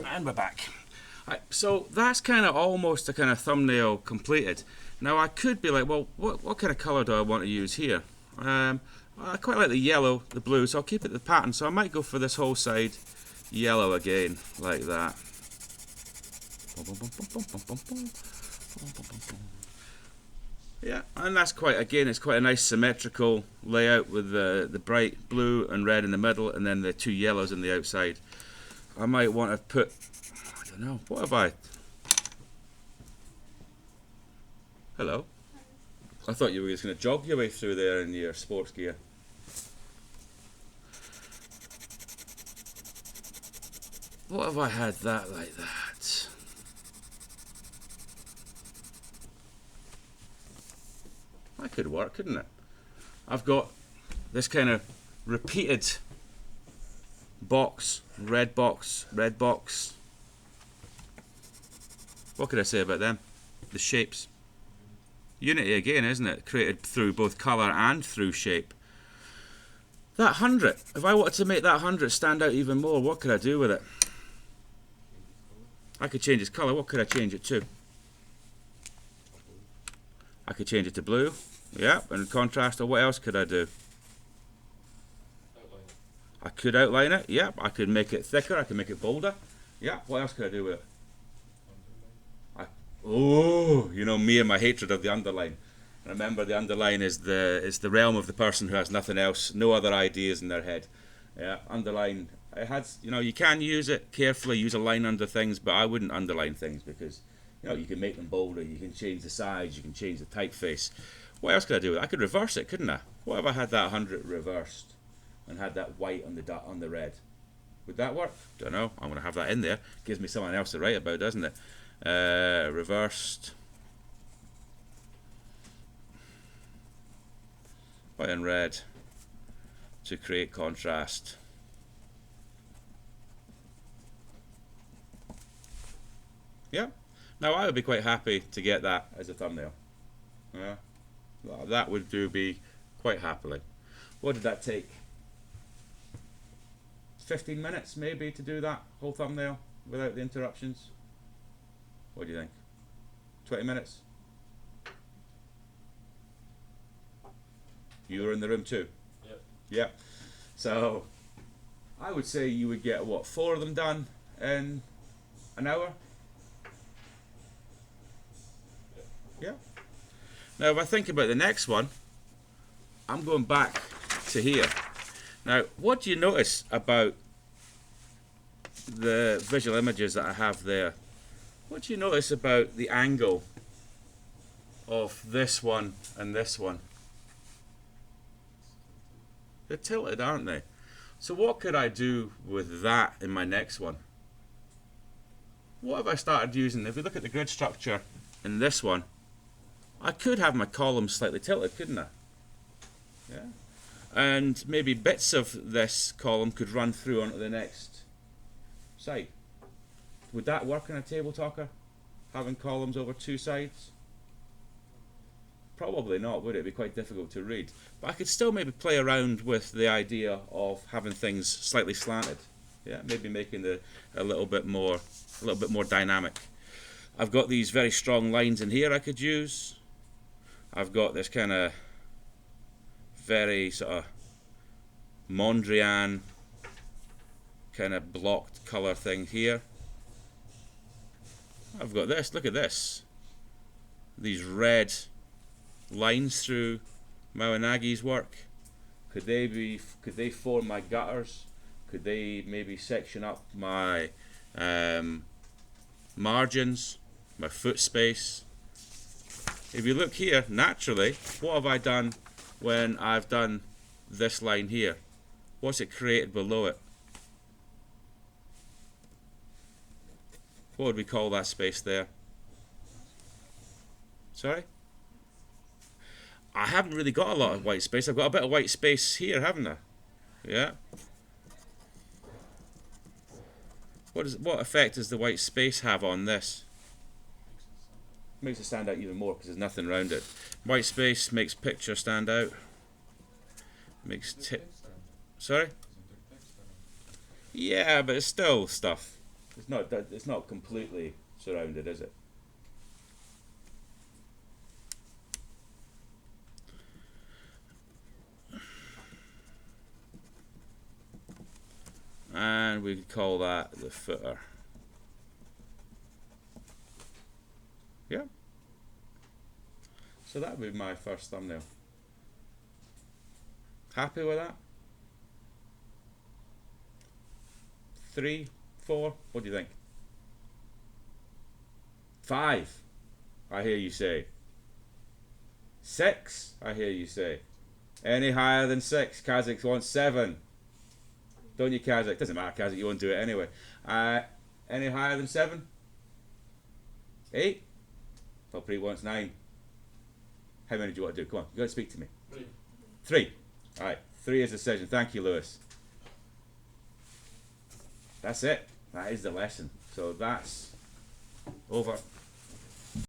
And we're back. Right, so that's kind of almost a kind of thumbnail completed. Now I could be like, well, what kind of colour do I want to use here? I quite like the yellow, the blue, so I'll keep it the pattern. So I might go for this whole side yellow again, like that. Yeah, and that's quite, again, it's quite a nice symmetrical layout with the bright blue and red in the middle, and then the two yellows on the outside. I might want to put, I don't know, what have I? Hello. I thought you were just going to jog your way through there in your sports gear. What have I had that like that? That could work, couldn't it? I've got this kind of repeated box, red box, red box. What could I say about them? The shapes. Unity again, isn't it? Created through both colour and through shape. That 100, if I wanted to make that 100 stand out even more, what could I do with it? I could change its colour. What could I change it to? I could change it to blue. Yeah, and contrast, or what else could I do? I could outline it. Yeah, I could make it thicker. I could make it bolder. Yeah, what else could I do with it? Oh, you know me and my hatred of the underline. Remember, the underline is the realm of the person who has nothing else, no other ideas in their head. Yeah, underline. It has, you know, you can use it carefully, use a line under things, but I wouldn't underline things because, you know, you can make them bolder, you can change the size, you can change the typeface. What else could I do with it? I could reverse it, couldn't I? What if I had that 100 reversed and had that white on the red? Would that work? Don't know. I'm going to have that in there. Gives me something else to write about, doesn't it? Reversed. White and red to create contrast. Yeah. Now I would be quite happy to get that as a thumbnail. Yeah. That would be quite happily. What did that take? 15 minutes maybe to do that whole thumbnail without the interruptions? What do you think? 20 minutes? You were in the room too? Yep. Yep. So I would say you would get, what, 4 of them done in an hour? Yeah. Now if I think about the next one, I'm going back to here. Now what do you notice about the visual images that I have there? What do you notice about the angle of this one and this one? They're tilted, aren't they? So what could I do with that in my next one? What have I started using? If we look at the grid structure in this one, I could have my columns slightly tilted, couldn't I? Yeah. And maybe bits of this column could run through onto the next side. Would that work in a table talker? Having columns over 2 sides? Probably not, would it? It'd be quite difficult to read. But I could still maybe play around with the idea of having things slightly slanted. Yeah, maybe making a little bit more dynamic. I've got these very strong lines in here I could use. I've got this kind of very sort of Mondrian kind of blocked colour thing here. I've got this, look at this. These red lines through Mawanagi's work. Could they form my gutters? Could they maybe section up my margins, my foot space? If you look here, naturally, what have I done when I've done this line here? What's it created below it? What would we call that space there? Sorry? I haven't really got a lot of white space. I've got a bit of white space here, haven't I? Yeah. What effect does the white space have on this? Makes it stand out even more because there's nothing around it. White space makes picture stand out. Makes sorry? Yeah, but it's still stuff. It's not completely surrounded, is it? And we could call that the footer. Yeah. So that would be my first thumbnail. Happy with that? 3, 4, what do you think? 5, I hear you say. 6, I hear you say. Any higher than 6? Kazakh wants 7. Don't you, Kazakh? Doesn't matter, Kazakh, you won't do it anyway. Any higher than 7? 8? Topri wants 9. How many do you want to do? Come on, you got to speak to me. 3. 3. Alright, 3 is the decision. Thank you, Lewis. That's it. That is the lesson. So that's over.